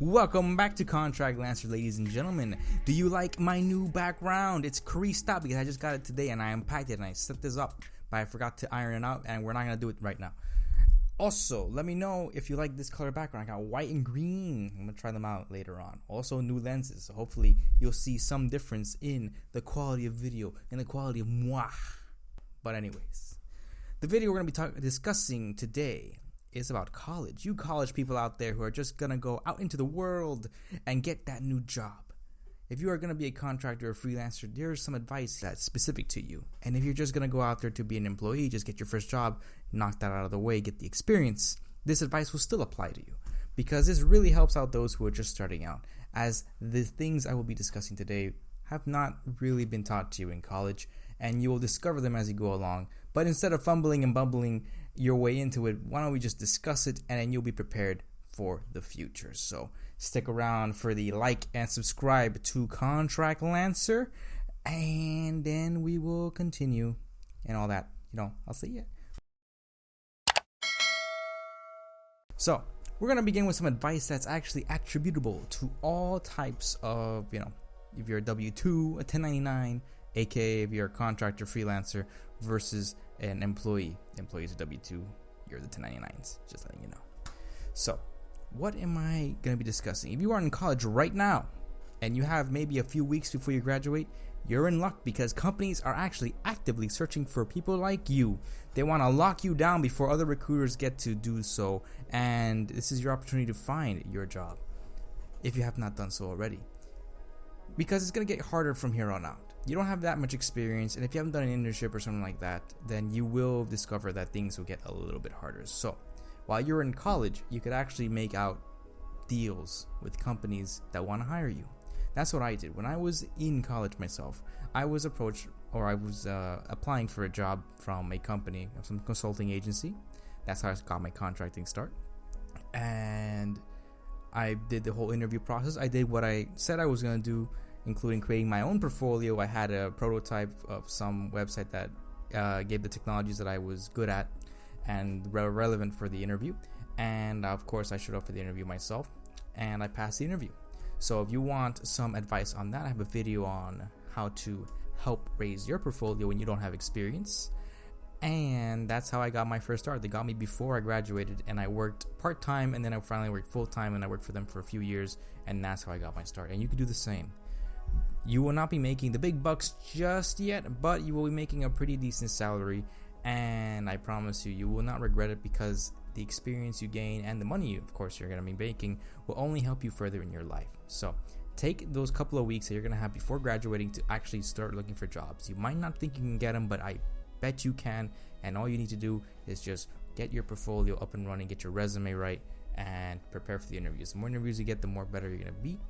Welcome back to Contractlancer, ladies and gentlemen. Do you like my new background? It's creased up because I just got it today and I unpacked it and I set this up, but I forgot to iron it out and we're not going to do it right now. Also, let me know if you like this color background. I got white and green. I'm going to try them out later on. Also, new lenses. So hopefully you'll see some difference in the quality of video and the quality of moi. But anyways, the video we're going to be discussing today is about college. You college people out there who are just gonna go out into the world and get that new job. If you are gonna be a contractor or freelancer, there's some advice that's specific to you. And if you're just gonna go out there to be an employee, just get your first job, knock that out of the way, get the experience, this advice will still apply to you because this really helps out those who are just starting out, as the things I will be discussing today have not really been taught to you in college, and you will discover them as you go along. But instead of fumbling and bumbling your way into it, why don't we just discuss it and then you'll be prepared for the future. So stick around for the like and subscribe to Contractlancer, and then we will continue and all that. I'll see you. So we're going to begin with some advice that's actually attributable to all types of, if you're a W-2, a 1099, aka if you're a contractor, freelancer, versus an employee. Employees are W-2, you're the 1099s, just letting you know. So, what am I going to be discussing? If you are in college right now, and you have maybe a few weeks before you graduate, you're in luck because companies are actually actively searching for people like you. They want to lock you down before other recruiters get to do so, and this is your opportunity to find your job, if you have not done so already. Because it's going to get harder from here on out. You don't have that much experience, and if you haven't done an internship or something like that, then you will discover that things will get a little bit harder. So, while you're in college, you could actually make out deals with companies that want to hire you. That's what I did. When I was in college myself, I was approached, or I was applying for a job from a company, some consulting agency. That's how I got my contracting start. And I did the whole interview process. I did what I said I was going to do, including creating my own portfolio. I had a prototype of some website that gave the technologies that I was good at and relevant for the interview. And of course, I showed up for the interview myself, and I passed the interview. So if you want some advice on that, I have a video on how to help raise your portfolio when you don't have experience. And that's how I got my first start. They got me before I graduated, and I worked part-time, and then I finally worked full-time, and I worked for them for a few years, and that's how I got my start. And you can do the same. You will not be making the big bucks just yet, but you will be making a pretty decent salary, and I promise you, you will not regret it because the experience you gain and the money, of course, you're going to be making will only help you further in your life. So take those couple of weeks that you're going to have before graduating to actually start looking for jobs. You might not think you can get them, but I bet you can, and all you need to do is just get your portfolio up and running, get your resume right, and prepare for the interviews. The more interviews you get, the more better you're going to be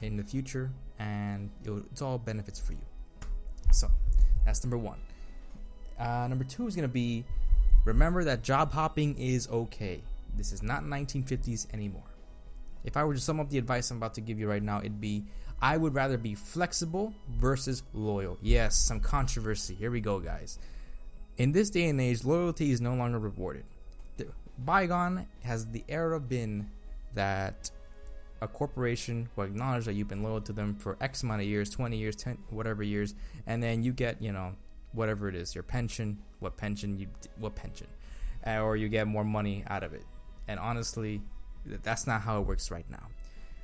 in the future, and it's all benefits for you. So that's number one. Number two is going to be, remember that job hopping is okay. This is not 1950s anymore. If I were to sum up the advice I'm about to give you right now, it'd be, I would rather be flexible versus loyal. Yes, some controversy. Here we go, guys. In this day and age, loyalty is no longer rewarded. Bygone has the era been that a corporation will acknowledge that you've been loyal to them for X amount of years, 20 years, 10, whatever years, and then you get, whatever it is, your pension, what pension, or you get more money out of it. And honestly, that's not how it works right now.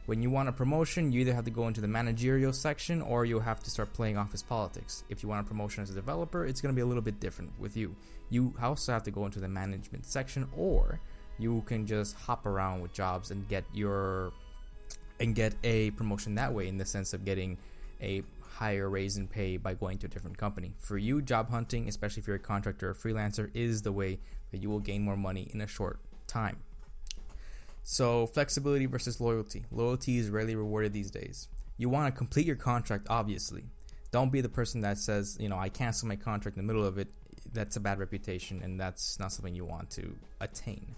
When you want a promotion, you either have to go into the managerial section or you'll have to start playing office politics. If you want a promotion as a developer, it's going to be a little bit different with you. You also have to go into the management section, or you can just hop around with jobs and get a promotion that way, in the sense of getting a higher raise in pay by going to a different company. For you, job hunting, especially if you're a contractor or freelancer, is the way that you will gain more money in a short time. So flexibility versus loyalty. Loyalty is rarely rewarded these days. You want to complete your contract, obviously. Don't be the person that says, I cancel my contract in the middle of it. That's a bad reputation, and that's not something you want to attain.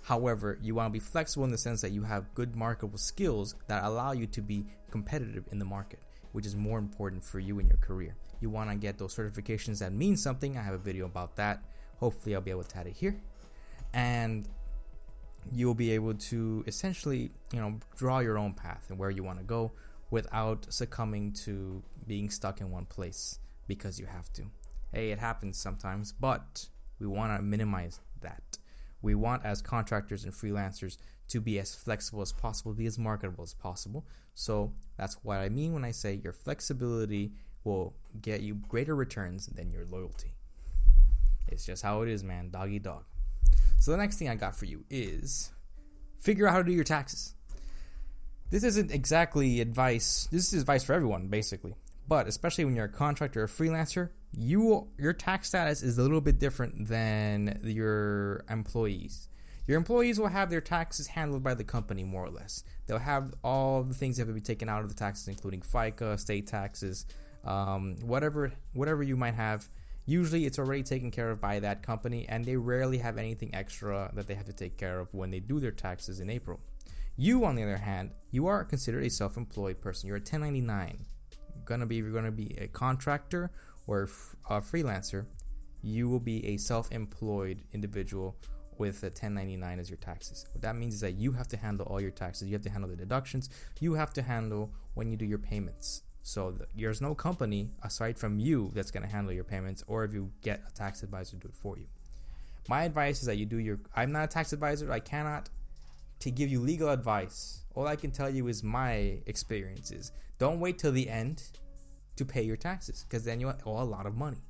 However, you want to be flexible in the sense that you have good marketable skills that allow you to be competitive in the market, which is more important for you in your career. You want to get those certifications that mean something. I have a video about that. Hopefully I'll be able to add it here. And you'll be able to essentially, draw your own path and where you want to go without succumbing to being stuck in one place because you have to. Hey, it happens sometimes, but we want to minimize that. We want, as contractors and freelancers, to be as flexible as possible, be as marketable as possible. So that's what I mean when I say your flexibility will get you greater returns than your loyalty. It's just how it is, man. Dog eat dog. So the next thing I got for you is figure out how to do your taxes. This isn't exactly advice. This is advice for everyone, basically. But especially when you're a contractor or a freelancer, your tax status is a little bit different than your employees. Your employees will have their taxes handled by the company, more or less. They'll have all the things that have to be taken out of the taxes, including FICA, state taxes, whatever you might have. Usually it's already taken care of by that company, and they rarely have anything extra that they have to take care of when they do their taxes in April. You, on the other hand, you are considered a self-employed person. You're a 1099. If you're gonna be a contractor or a freelancer, you will be a self-employed individual with a 1099 as your taxes. What that means is that you have to handle all your taxes. You have to handle the deductions. You have to handle when you do your payments. So there's no company aside from you that's going to handle your payments, or if you get a tax advisor to do it for you. My advice is that you do I'm not a tax advisor. I cannot to give you legal advice. All I can tell you is my experiences. Don't wait till the end to pay your taxes, because then you owe a lot of money.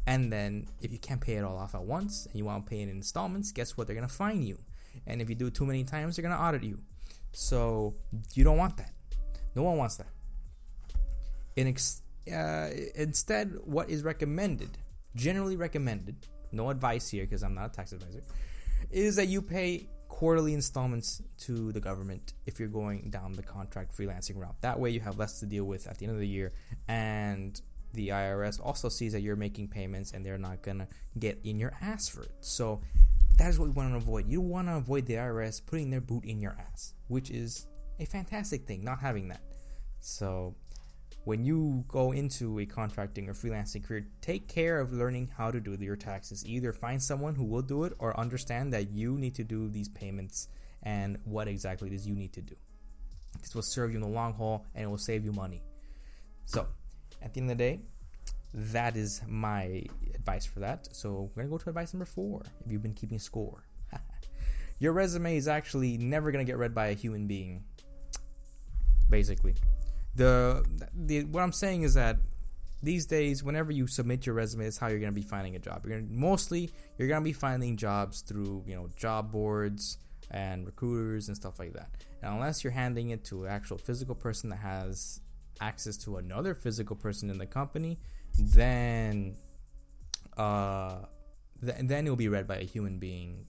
And then if you can't pay it all off at once and you want to pay it in installments, guess what? They're going to fine you. And if you do it too many times, they're going to audit you. So you don't want that. No one wants that. Instead, what is recommended, generally recommended, no advice here because I'm not a tax advisor, is that you pay quarterly installments to the government if you're going down the contract freelancing route. That way you have less to deal with at the end of the year, and the IRS also sees that you're making payments and they're not going to get in your ass for it. So that is what we want to avoid. You want to avoid the IRS putting their boot in your ass, which is a fantastic thing, not having that. So when you go into a contracting or freelancing career, take care of learning how to do your taxes. Either find someone who will do it, or understand that you need to do these payments and what exactly it is you need to do. This will serve you in the long haul, and it will save you money. So at the end of the day, that is my advice for that. So we're going to go to advice number 4, if you've been keeping score. Your resume is actually never going to get read by a human being, basically. What I'm saying is that these days, whenever you submit your resume, that's how you're going to be finding a job. You're going to be finding jobs through, job boards and recruiters and stuff like that. And unless you're handing it to an actual physical person that has access to another physical person in the company, then it will be read by a human being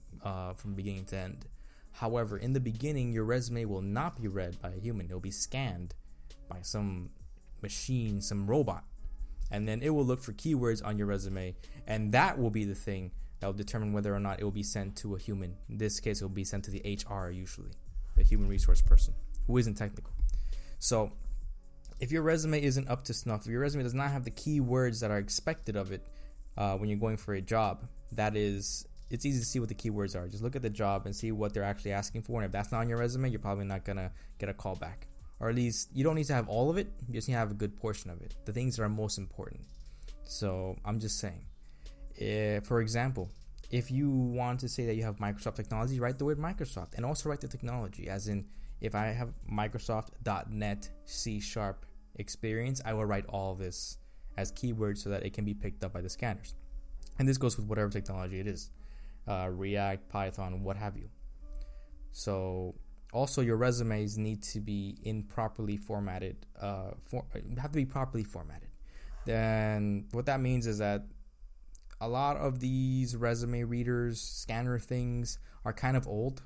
from beginning to end. However, in the beginning, your resume will not be read by a human. It will be scanned by some machine, some robot, and then it will look for keywords on your resume, and that will be the thing that will determine whether or not it will be sent to a human. In this case, it will be sent to the HR, usually the human resource person who isn't technical. So if your resume isn't up to snuff, if your resume does not have the keywords that are expected of it when you're going for a job, it's easy to see what the keywords are. Just look at the job and see what they're actually asking for, and if that's not on your resume, you're probably not gonna get a call back. Or at least you don't need to have all of it, you just need to have a good portion of it, the things that are most important. So I'm just saying, for exam# if you want to say that you have Microsoft technology, write the word Microsoft, and also write the technology, as in, if I have Microsoft.NET C# experience, I will write all of this as keywords so that it can be picked up by the scanners. And this goes with whatever technology it is, React, Python, what have you. So also, your resumes need to be properly formatted. Have to be properly formatted. Then what that means is that a lot of these resume readers, scanner things, are kind of old,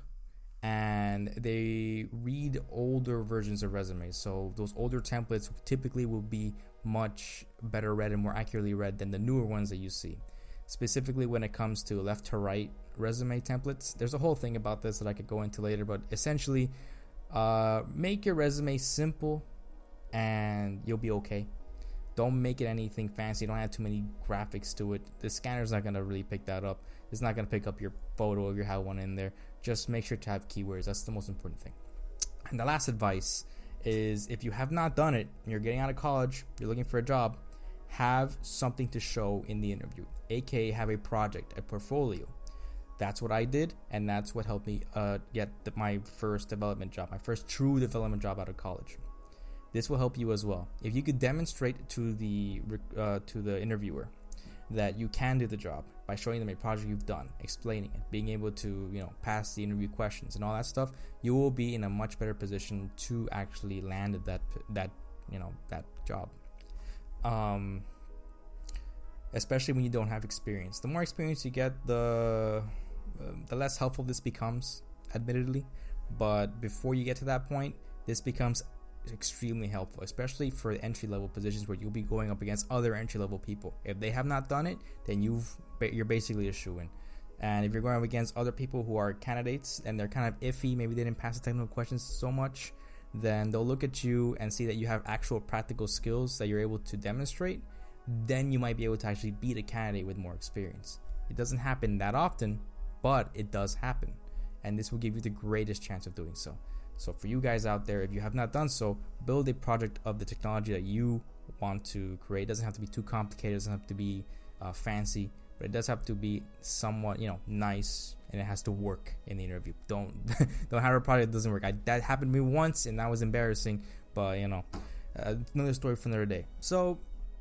and they read older versions of resumes. So those older templates typically will be much better read and more accurately read than the newer ones that you see. Specifically when it comes to left to right resume templates. There's a whole thing about this that I could go into later, but essentially make your resume simple and you'll be okay. Don't make it anything fancy. Don't add too many graphics to it. The scanner's not going to really pick that up. It's not going to pick up your photo if you have one in there. just make sure to have keywords. That's the most important thing. And the last advice is, if you have not done it, you're getting out of college, you're looking for a job, have something to show in the interview, aka have a project, a portfolio. That's what I did, and that's what helped me get my first development job, my first true development job out of college. This will help you as well. If you could demonstrate to the interviewer that you can do the job by showing them a project you've done, explaining it, being able to pass the interview questions and all that stuff, you will be in a much better position to actually land that job. Especially when you don't have experience. The more experience you get, the less helpful this becomes, admittedly. But before you get to that point, this becomes extremely helpful, especially for entry-level positions where you'll be going up against other entry-level people. If they have not done it, then you're basically a shoo-in. And if you're going up against other people who are candidates and they're kind of iffy, maybe they didn't pass the technical questions so much, then they'll look at you and see that you have actual practical skills that you're able to demonstrate. Then you might be able to actually beat a candidate with more experience. It doesn't happen that often, but it does happen, and this will give you the greatest chance of doing so. So for you guys out there, if you have not done so, build a project of the technology that you want to create. It doesn't have to be too complicated, it doesn't have to be fancy, but it does have to be somewhat nice, and it has to work in the interview. Don't have a project that doesn't work. That happened to me once, and that was embarrassing, but another story for another day. So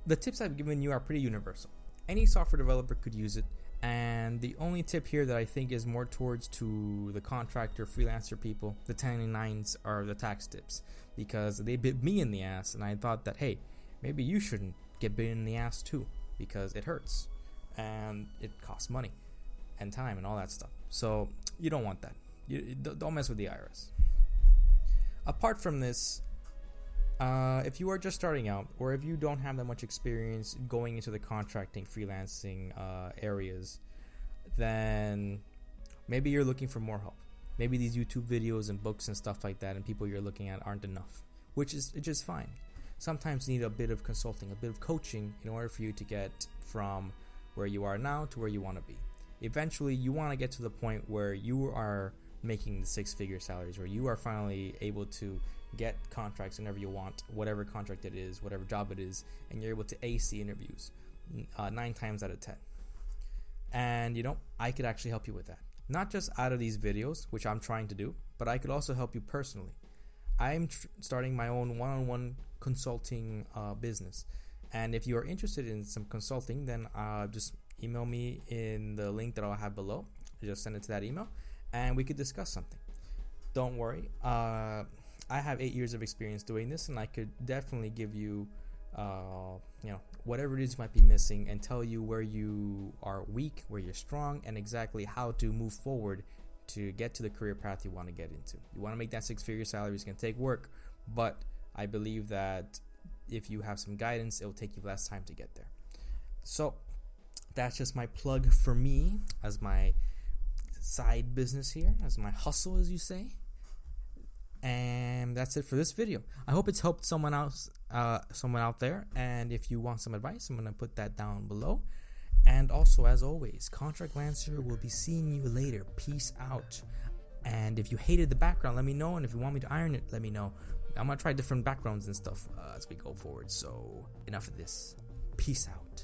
the tips I've given you are pretty universal. Any software developer could use it, and the only tip here that I think is more towards to the contractor, freelancer people, the 1099s, are the tax tips, because they bit me in the ass, and I thought that, hey, maybe you shouldn't get bit in the ass too, because it hurts, and it costs money, and time, and all that stuff. So you don't want that. You don't mess with the IRS. Apart from this, if you are just starting out, or if you don't have that much experience going into the contracting, freelancing areas, then maybe you're looking for more help. Maybe these YouTube videos and books and stuff like that and people you're looking at aren't enough, which is just fine. Sometimes you need a bit of consulting, a bit of coaching in order for you to get from where you are now to where you want to be. Eventually, you want to get to the point where you are making the six-figure salaries, where you are finally able to get contracts whenever you want, whatever contract it is, whatever job it is, and you're able to ace the interviews 9 times out of 10. And I could actually help you with that, not just out of these videos, which I'm trying to do, but I could also help you personally. I'm starting my own one-on-one consulting business, and if you are interested in some consulting, then just email me in the link that I'll have below. Just send it to that email, and we could discuss something. Don't worry, I have 8 years of experience doing this, and I could definitely give you, whatever it is you might be missing, and tell you where you are weak, where you're strong, and exactly how to move forward to get to the career path you want to get into. You want to make that 6-figure salary. It's going to take work, but I believe that if you have some guidance, it will take you less time to get there. So that's just my plug for me as my side business here, as my hustle, as you say. And that's it for this video. I hope it's helped someone out there. And if you want some advice, I'm going to put that down below. And also, as always, Contractlancer will be seeing you later. Peace out. And if you hated the background, let me know. And if you want me to iron it, let me know. I'm going to try different backgrounds and stuff as we go forward. So enough of this. Peace out.